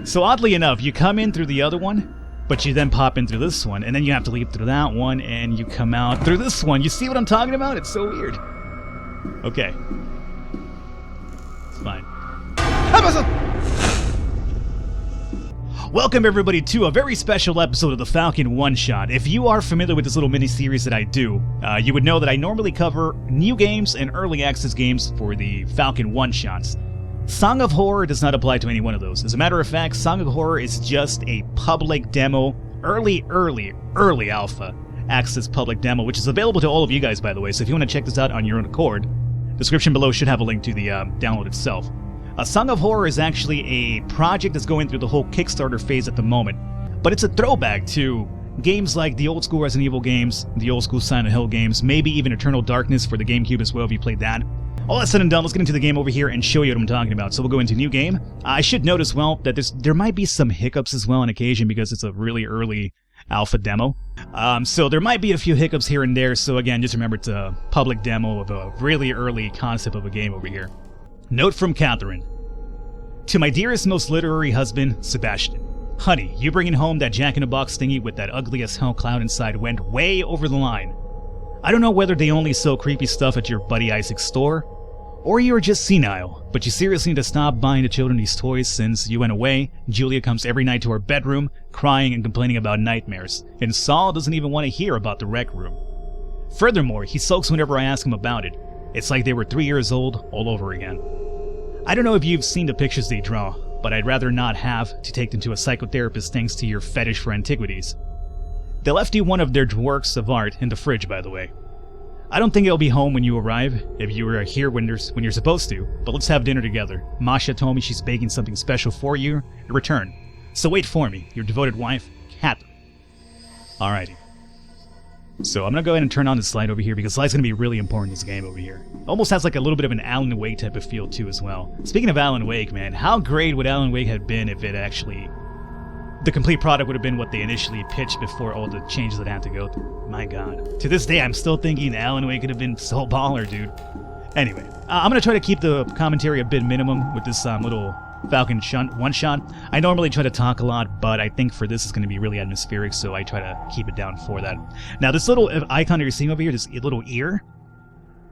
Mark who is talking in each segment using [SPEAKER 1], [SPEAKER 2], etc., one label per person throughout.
[SPEAKER 1] So oddly enough, you come in through the other one, but you then pop in through this one, and then you have to leave through that one, and you come out through this one. You see what I'm talking about? It's so weird. Okay. It's fine. Welcome everybody to a very special episode of the Falcon One-Shot. If you are familiar with this little mini-series that I do, you would know that I normally cover new games and early access games for the Falcon One-Shots. Song of Horror does not apply to any one of those. As a matter of fact, Song of Horror is just a public demo, early alpha access public demo, which is available to all of you guys, by the way, so if you want to check this out on your own accord, description below should have a link to the download itself. Song of Horror is actually a project that's going through the whole Kickstarter phase at the moment, but it's a throwback to games like the old school Resident Evil games, the old school Silent Hill games, maybe even Eternal Darkness for the GameCube as well if you played that. All that said and done, let's get into the game over here and show you what I'm talking about. So we'll go into new game. I should note as well that there might be some hiccups as well on occasion because it's a really early alpha demo. So there might be a few hiccups here and there, so again, just remember it's a public demo of a really early concept of a game over here. Note from Catherine. To my dearest, most literary husband, Sebastian. Honey, you bringing home that jack-in-a-box thingy with that ugly as hell cloud inside went way over the line. I don't know whether they only sell creepy stuff at your buddy Isaac's store, or you're just senile, but you seriously need to stop buying the children these toys since you went away. Julia comes every night to our bedroom, crying and complaining about nightmares, and Saul doesn't even want to hear about the rec room. Furthermore, he sulks whenever I ask him about it. It's like they were 3 years old all over again. I don't know if you've seen the pictures they draw, but I'd rather not have to take them to a psychotherapist thanks to your fetish for antiquities. They left you one of their works of art in the fridge, by the way. I don't think it'll be home when you arrive, if you were here when you're supposed to, but let's have dinner together. Masha told me she's baking something special for you in return. So wait for me, your devoted wife, Catherine. Alrighty. So I'm gonna go ahead and turn on the slide over here because the light's gonna be really important in this game over here. Almost has like a little bit of an Alan Wake type of feel too as well. Speaking of Alan Wake, man, how great would Alan Wake have been if it actually... the complete product would have been what they initially pitched before all the changes that had to go through. My god. To this day, I'm still thinking Alan Wake could have been so baller, dude. Anyway, I'm gonna try to keep the commentary a bit minimum with this little Falcon one-shot. I normally try to talk a lot, but I think for this it's going to be really atmospheric, so I try to keep it down for that. Now, this little icon that you're seeing over here, this little ear,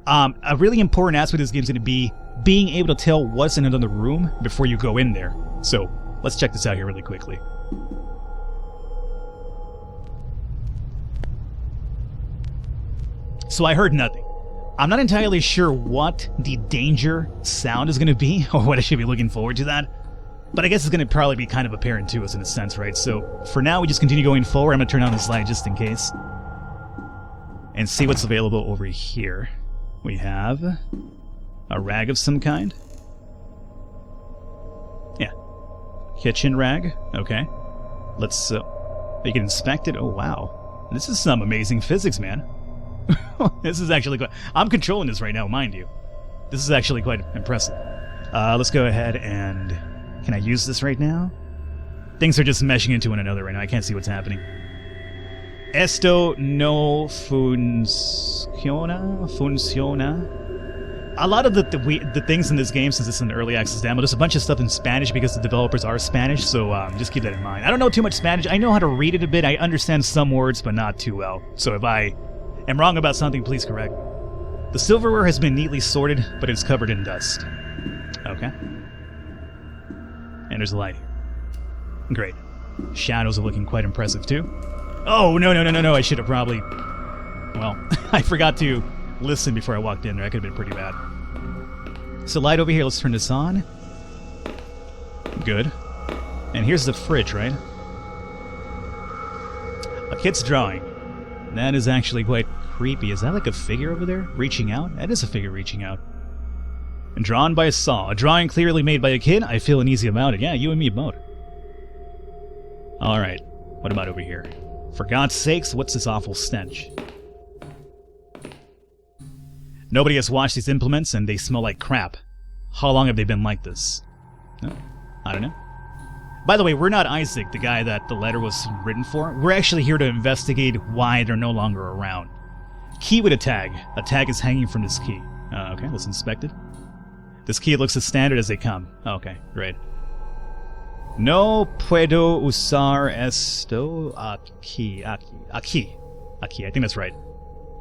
[SPEAKER 1] a really important aspect of this game is going to be being able to tell what's in another room before you go in there. So, let's check this out here really quickly. So I heard nothing. I'm not entirely sure what the danger sound is going to be, or what I should be looking forward to that. But I guess it's going to probably be kind of apparent to us in a sense, right? So, for now, we just continue going forward. I'm going to turn on the slide just in case. And see what's available over here. We have a rag of some kind. Yeah. Kitchen rag. Okay. Let's, you can inspect it. Oh, wow. This is some amazing physics, man. This is actually quite... I'm controlling this right now, mind you. This is actually quite impressive. Let's go ahead and... Can I use this right now? Things are just meshing into one another right now. I can't see what's happening. Esto no funciona? A lot of the things in this game, since it's an early access demo, there's a bunch of stuff in Spanish because the developers are Spanish, so just keep that in mind. I don't know too much Spanish. I know how to read it a bit. I understand some words, but not too well. So if I am wrong about something, please correct. The silverware has been neatly sorted, but it's covered in dust. Okay. And there's a light here. Great. Shadows are looking quite impressive, too. Oh, no. I should have probably... Well, I forgot to listen before I walked in there. That could have been pretty bad. So light over here. Let's turn this on. Good. And here's the fridge, right? A kid's drawing. That is actually quite creepy. Is that like a figure over there reaching out? That is a figure reaching out. And drawn by Saul. A drawing clearly made by a kid. I feel uneasy about it. Yeah, you and me both. Alright. What about over here? For God's sakes, what's this awful stench? Nobody has washed these implements and they smell like crap. How long have they been like this? No, I don't know. By the way, we're not Isaac, the guy that the letter was written for. We're actually here to investigate why they're no longer around. Key with a tag. A tag is hanging from this key. Okay, let's inspect it. This key looks as standard as they come. Okay, great. No puedo usar esto aquí. Aquí. I think that's right.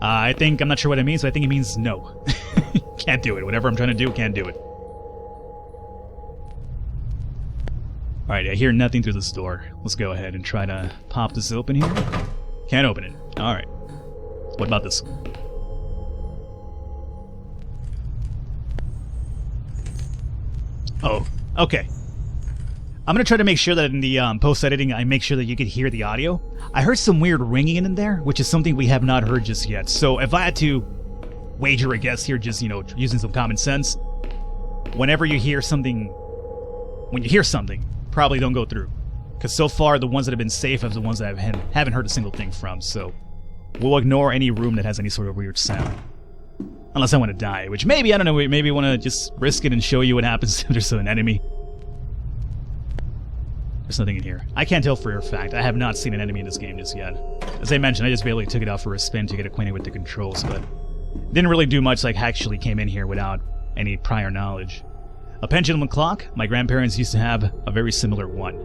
[SPEAKER 1] I'm not sure what it means, but I think it means no. Can't do it. Whatever I'm trying to do, can't do it. Alright, I hear nothing through this door. Let's go ahead and try to pop this open here. Can't open it. Alright. What about this one? Oh, okay. I'm going to try to make sure that in the post-editing, I make sure that you can hear the audio. I heard some weird ringing in there, which is something we have not heard just yet. So if I had to wager a guess here, just, using some common sense, whenever you hear something, probably don't go through. Because so far, the ones that have been safe are the ones that I haven't heard a single thing from. So we'll ignore any room that has any sort of weird sound. Unless I want to die, which maybe, I don't know, maybe I want to just risk it and show you what happens if there's an enemy. There's nothing in here. I can't tell for a fact. I have not seen an enemy in this game just yet. As I mentioned, I just barely took it out for a spin to get acquainted with the controls, but didn't really do much, like actually came in here without any prior knowledge. A pendulum clock. My grandparents used to have a very similar one.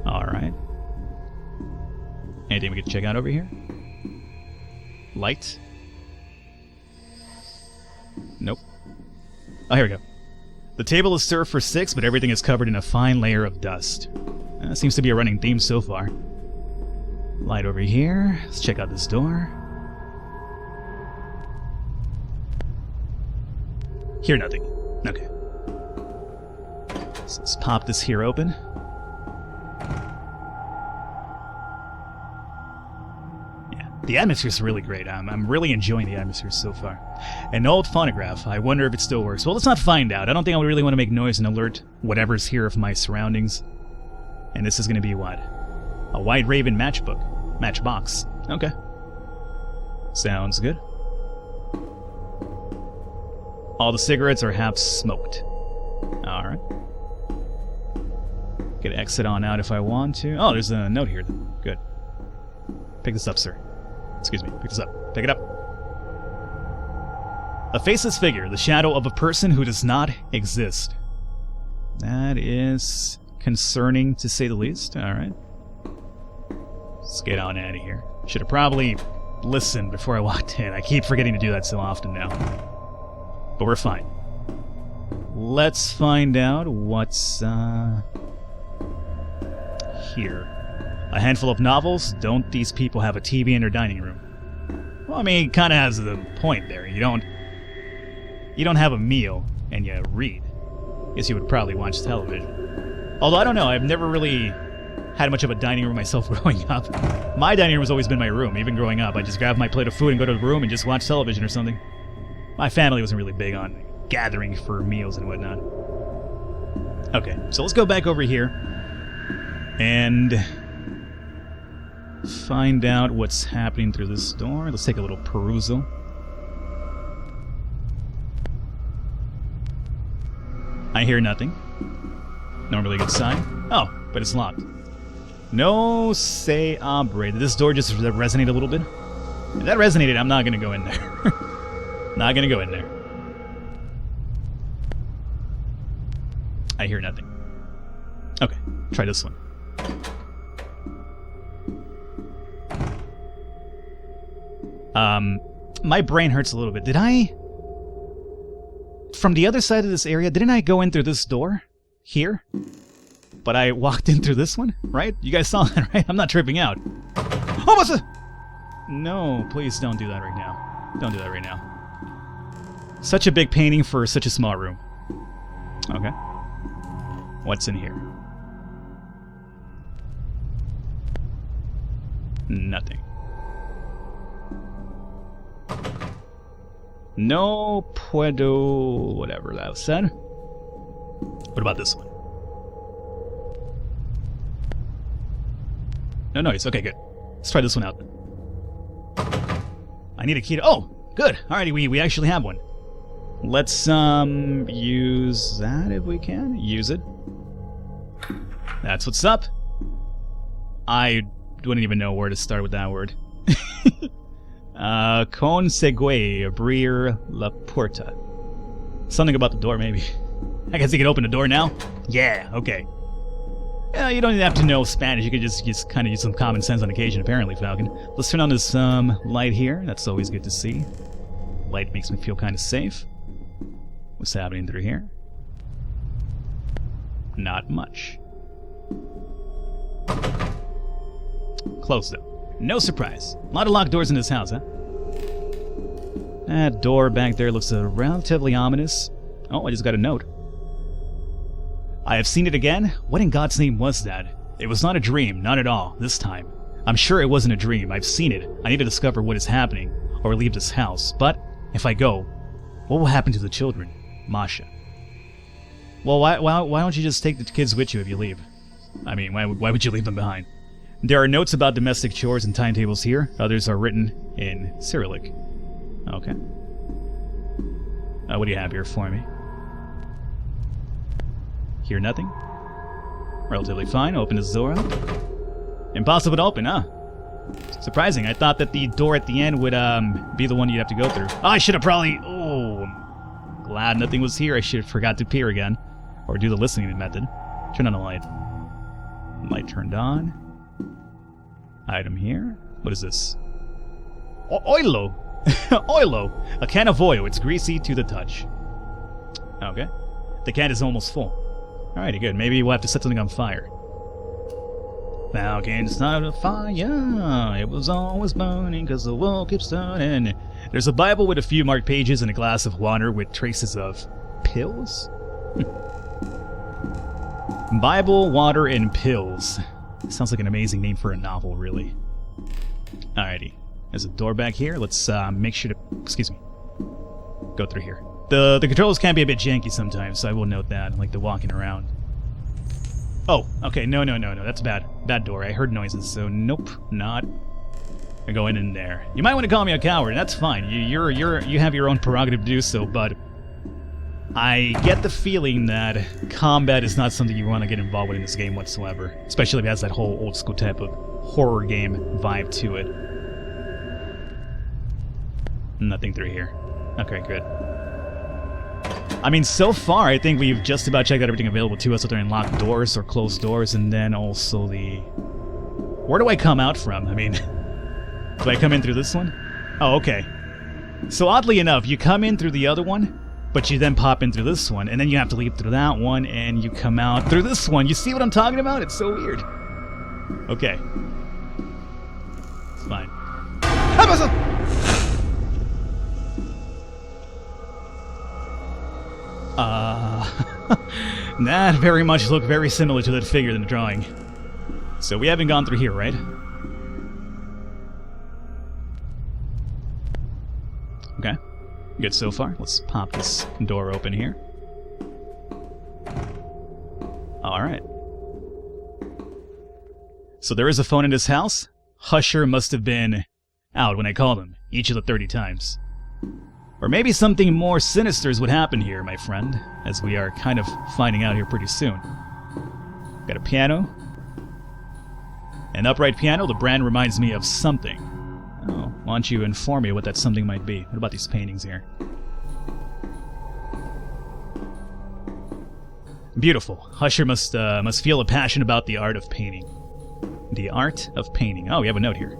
[SPEAKER 1] Alright. Anything we can check out over here? Light? Nope. Oh, here we go. The table is served for 6, but everything is covered in a fine layer of dust. Seems to be a running theme so far. Light over here. Let's check out this door. Hear nothing. Okay. So let's pop this here open. The atmosphere's really great. I'm really enjoying the atmosphere so far. An old phonograph. I wonder if it still works. Well, let's not find out. I don't think I would really want to make noise and alert whatever's here of my surroundings. And this is going to be what? A White Raven matchbox. Okay. Sounds good. All the cigarettes are half smoked. Alright. Could exit on out if I want to. Oh, there's a note here. Good. Pick this up, sir. Excuse me, pick this up. Pick it up. A faceless figure, the shadow of a person who does not exist. That is concerning, to say the least. Alright. Let's get on out of here. Should have probably listened before I walked in. I keep forgetting to do that so often now. But we're fine. Let's find out what's here. A handful of novels. Don't these people have a TV in their dining room? Well, I mean, it kind of has the point there. You don't have a meal and you read. Guess you would probably watch television. Although I don't know, I've never really had much of a dining room myself growing up. My dining room has always been my room, even growing up. I just grab my plate of food and go to the room and just watch television or something. My family wasn't really big on gathering for meals and whatnot. Okay, so let's go back over here and find out what's happening through this door. Let's take a little perusal. I hear nothing. Normally a good sign. Oh, but it's locked. No se abre. Did this door just resonate a little bit? If that resonated, I'm not going to go in there. Not going to go in there. I hear nothing. Okay, try this one. My brain hurts a little bit. Did I... From the other side of this area, didn't I go in through this door? Here? But I walked in through this one, right? You guys saw that, right? I'm not tripping out. Oh, what's a... No, please don't do that right now. Don't do that right now. Such a big painting for such a small room. Okay. What's in here? Nothing. No puedo... whatever that said. What about this one? No noise. Okay, good. Let's try this one out. I need a key to... Oh, good. Alrighty, we actually have one. Let's use that if we can. Use it. That's what's up. I wouldn't even know where to start with that word. Consegue abrir la puerta. Something about the door, maybe. I guess you can open the door now? Yeah, okay. Yeah, you don't even have to know Spanish. You could just kind of use some common sense on occasion, apparently, Falcon. Let's turn on this light here. That's always good to see. Light makes me feel kind of safe. What's happening through here? Not much. Closed though. No surprise. A lot of locked doors in this house, huh? That door back there looks relatively ominous. Oh, I just got a note. I have seen it again? What in God's name was that? It was not a dream, not at all, this time. I'm sure it wasn't a dream. I've seen it. I need to discover what is happening, or leave this house. But, if I go, what will happen to the children? Masha. Well, why don't you just take the kids with you if you leave? I mean, why would you leave them behind? There are notes about domestic chores and timetables here. Others are written in Cyrillic. Okay. What do you have here for me? Hear nothing? Relatively fine. Open this door up. Impossible to open, huh? Surprising. I thought that the door at the end would be the one you'd have to go through. Oh, I should have probably... Oh, I'm glad nothing was here. I should have forgot to peer again. Or do the listening method. Turn on the light. Light turned on. Item here. What is this? Oilo! Oilo! A can of oil. It's greasy to the touch. Okay. The can is almost full. Alrighty, good. Maybe we'll have to set something on fire. Falcon started a fire. It was always burning because the world keeps turning. There's a Bible with a few marked pages and a glass of water with traces of pills? Bible, water, and pills. Sounds like an amazing name for a novel, really. Alrighty. There's a door back here. Let's make sure to... Excuse me. Go through here. The controls can be a bit janky sometimes, so I will note that, like the walking around. Oh, okay, no, that's bad. Bad door. I heard noises, so nope, not going in there. You might want to call me a coward, that's fine. You have your own prerogative to do so, but I get the feeling that combat is not something you want to get involved with in this game whatsoever, especially if it has that whole old school type of horror game vibe to it. Nothing through here. Okay, good. I mean, so far, I think we've just about checked out everything available to us, whether in locked doors or closed doors, and then also the... Where do I come out from? I mean, do I come in through this one? Oh, okay. So oddly enough, you come in through the other one, but you then pop in through this one, and then you have to leave through that one, and you come out through this one. You see what I'm talking about? It's so weird. Okay. It's fine. That very much looked very similar to that figure in the drawing. So we haven't gone through here, right? Okay. Good so far. Let's pop this door open here. Alright. So there is a phone in this house. Husher must have been out when I called him, each of the 30 times. Or maybe something more sinister would happen here, my friend, as we are kind of finding out here pretty soon. Got a piano. An upright piano. The brand reminds me of something. Oh, why don't you inform me what that something might be? What about these paintings here? Beautiful. Husher must feel a passion about the art of painting. The art of painting. Oh, we have a note here.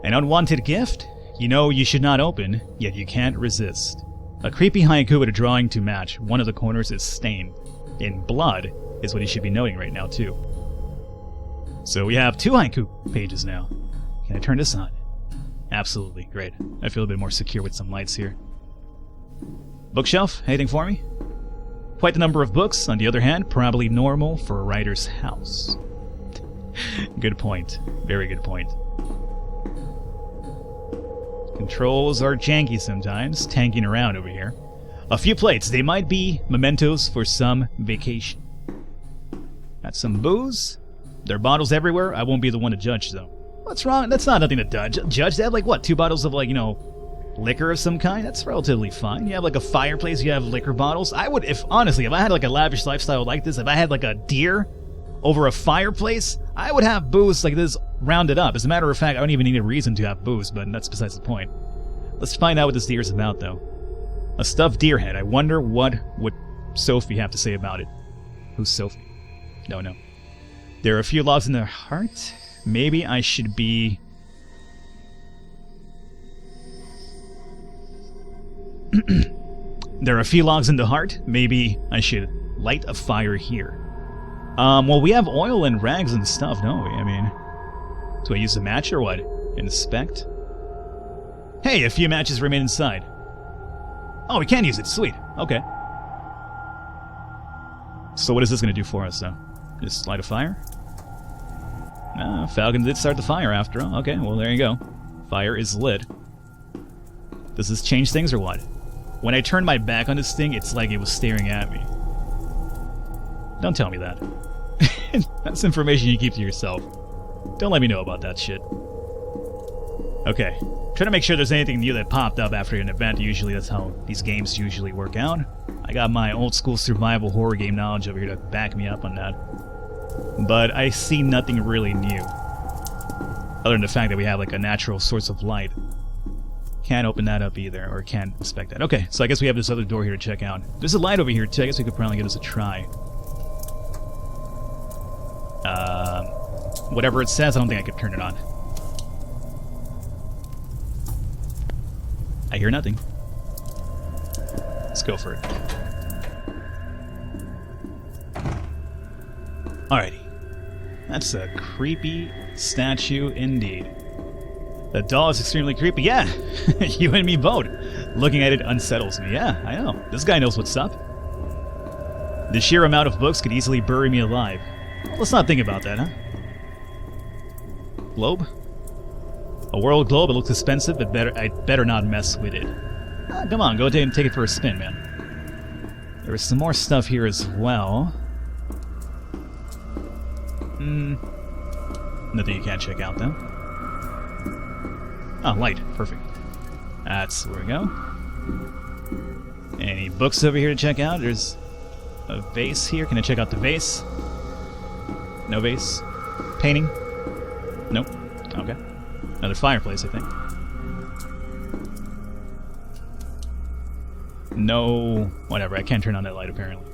[SPEAKER 1] An unwanted gift? You know you should not open, yet you can't resist. A creepy haiku with a drawing to match. One of the corners is stained. In blood is what you should be noting right now, too. So we have 2 haiku pages now. Can I turn this on? Absolutely. Great. I feel a bit more secure with some lights here. Bookshelf? Anything for me? Quite the number of books. On the other hand, probably normal for a writer's house. Good point. Very good point. Controls are janky sometimes, tanking around over here. A few plates. They might be mementos for some vacation. Got some booze. There are bottles everywhere. I won't be the one to judge, though. What's wrong? That's not nothing to judge. They have, like, what, 2 bottles of, like, you know, liquor of some kind? That's relatively fine. You have, like, a fireplace. You have liquor bottles. I would, honestly, if I had, like, a lavish lifestyle like this, if I had, like, a deer over a fireplace, I would have booze like this rounded up. As a matter of fact, I don't even need a reason to have booze, but that's besides the point. Let's find out what this deer is about, though. A stuffed deer head. I wonder what would Sophie have to say about it. Who's Sophie? No. There are a few logs in the heart. Maybe I should be... There are a few logs in the heart. Maybe I should light a fire here. Well, we have oil and rags and stuff, don't we? I mean... Do I use a match or what? Inspect? Hey, a few matches remain inside. Oh, we can use it. Sweet. Okay. So what is this going to do for us, though? Just light a fire? Falcon did start the fire after all. Okay, well, there you go. Fire is lit. Does this change things or what? When I turned my back on this thing, it's like it was staring at me. Don't tell me that. That's information you keep to yourself. Don't let me know about that shit. Okay. Try to make sure there's anything new that popped up after an event. Usually that's how these games usually work out. I got my old school survival horror game knowledge over here to back me up on that. But I see nothing really new. Other than the fact that we have like a natural source of light. Can't open that up either, or can't inspect that. Okay, so I guess we have this other door here to check out. There's a light over here too. I guess we could probably give this a try. Whatever it says, I don't think I could turn it on. I hear nothing. Let's go for it. Alrighty. That's a creepy statue indeed. The doll is extremely creepy. Yeah, you and me both. Looking at it unsettles me. Yeah, I know. This guy knows what's up. The sheer amount of books could easily bury me alive. Well, let's not think about that, huh? Globe? A world globe. It looks expensive, but I'd better not mess with it. Come on, go ahead and take it for a spin, man. There is some more stuff here as well. Nothing you can't check out, though. Oh, light. Perfect. That's where we go. Any books over here to check out? There's a vase here. Can I check out the vase? No vase. Painting? Nope. Okay. Another fireplace, I think. No... Whatever, I can't turn on that light, apparently.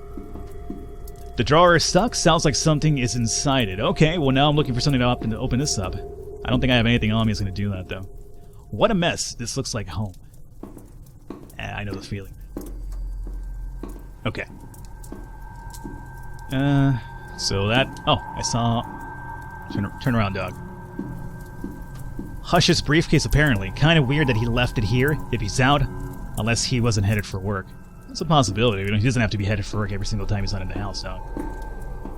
[SPEAKER 1] The drawer is stuck. Sounds like something is inside it. Okay, well now I'm looking for something to open this up. I don't think I have anything on me that's going to do that, though. What a mess. This looks like home. I know the feeling. Okay. So that... Oh, I saw... Turn around, dog. Hush's briefcase, apparently. Kind of weird that he left it here, if he's out. Unless he wasn't headed for work. That's a possibility. He doesn't have to be headed for work every single time he's not in the house, so...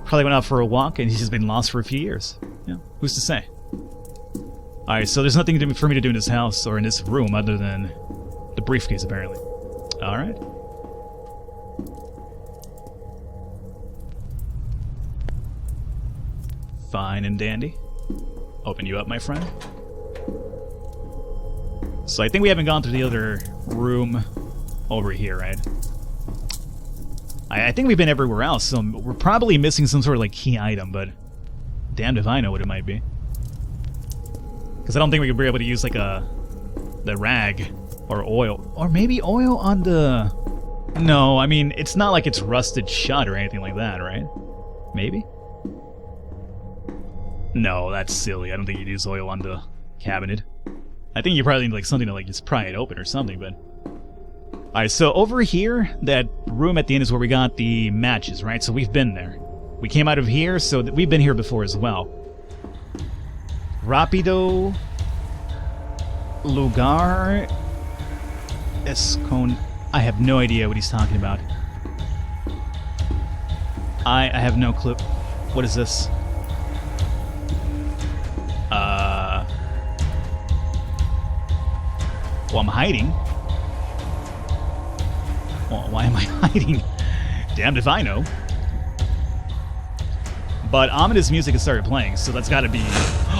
[SPEAKER 1] Probably went out for a walk, and he's just been lost for a few years. Yeah, who's to say? Alright, so there's nothing for me to do in this house, or in this room, other than the briefcase, apparently. Alright. Fine and dandy. Open you up, my friend. So I think we haven't gone through the other room over here, right? I think we've been everywhere else, so we're probably missing some sort of like key item, but damned if I know what it might be. Because I don't think we could be able to use like the rag or oil. Or maybe oil on the... No, I mean, it's not like it's rusted shut or anything like that, right? Maybe? No, that's silly. I don't think you'd use oil on the cabinet. I think you probably need like something to like just pry it open or something, but... Alright, so over here, that room at the end is where we got the matches, right? So we've been there. We came out of here, so we've been here before as well. Rapido... Lugar... Escon... I have no idea what he's talking about. I have no clue. What is this? Well, I'm hiding. Well, why am I hiding? Damned if I know. But ominous music has started playing, so that's gotta be...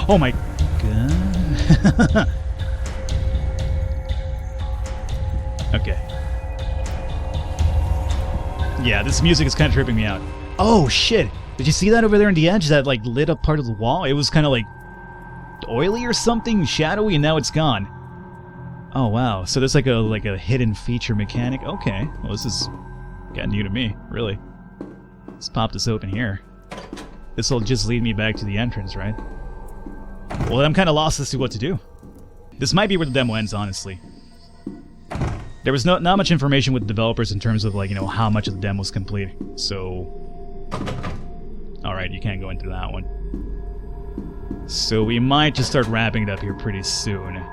[SPEAKER 1] Oh my god. Okay. Yeah, this music is kind of tripping me out. Oh, shit. Did you see that over there on the edge? That, like, lit up part of the wall? It was kind of, like, oily or something, shadowy, and now it's gone. Oh, wow. So there's, like a hidden feature mechanic? Okay. Well, this is kind of new to me, really. Let's pop this open here. This will just lead me back to the entrance, right? Well, I'm kind of lost as to what to do. This might be where the demo ends, honestly. There was not much information with the developers in terms of, like, you know, how much of the demo was complete. So, alright, you can't go into that one. So we might just start wrapping it up here pretty soon.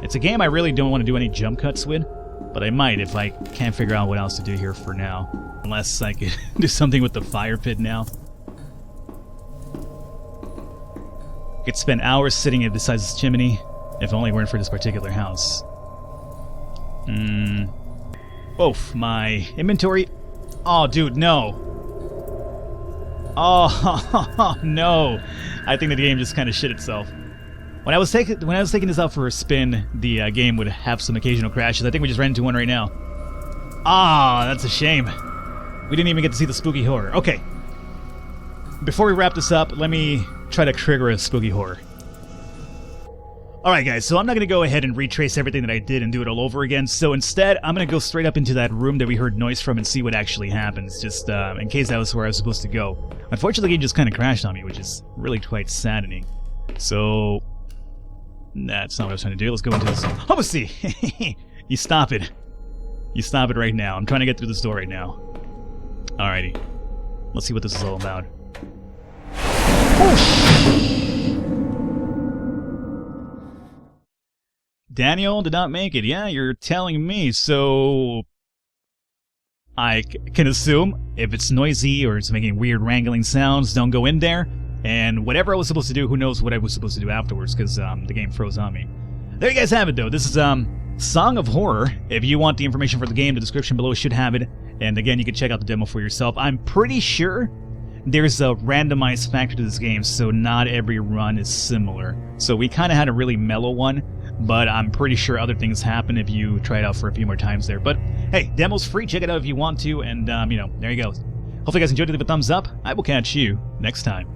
[SPEAKER 1] It's a game I really don't want to do any jump cuts with, but I might if I can't figure out what else to do here for now. Unless I could do something with the fire pit now. I could spend hours sitting beside this chimney, if only it weren't for this particular house. Oof, my inventory. Oh, dude, no. Oh, no. I think the game just kind of shit itself. When I was taking this out for a spin, the game would have some occasional crashes. I think we just ran into one right now. Ah, that's a shame. We didn't even get to see the spooky horror. Okay. Before we wrap this up, let me try to trigger a spooky horror. Alright guys, so I'm not going to go ahead and retrace everything that I did and do it all over again, so instead I'm going to go straight up into that room that we heard noise from and see what actually happens, just in case that was where I was supposed to go. Unfortunately, the game just kind of crashed on me, which is really quite saddening. So, that's not what I was trying to do. Let's go into this. Oh, see! You stop it. You stop it right now. I'm trying to get through this door right now. Alrighty. Let's see what this is all about. Daniel did not make it. Yeah, you're telling me. So I can assume if it's noisy or it's making weird wrangling sounds, don't go in there. And whatever I was supposed to do, who knows what I was supposed to do afterwards, because the game froze on me. There you guys have it, though. This is Song of Horror. If you want the information for the game, the description below should have it. And again, you can check out the demo for yourself. I'm pretty sure there's a randomized factor to this game, so not every run is similar. So we kind of had a really mellow one, but I'm pretty sure other things happen if you try it out for a few more times there. But hey, demo's free. Check it out if you want to, and you know, there you go. Hopefully you guys enjoyed it. Leave a thumbs up. I will catch you next time.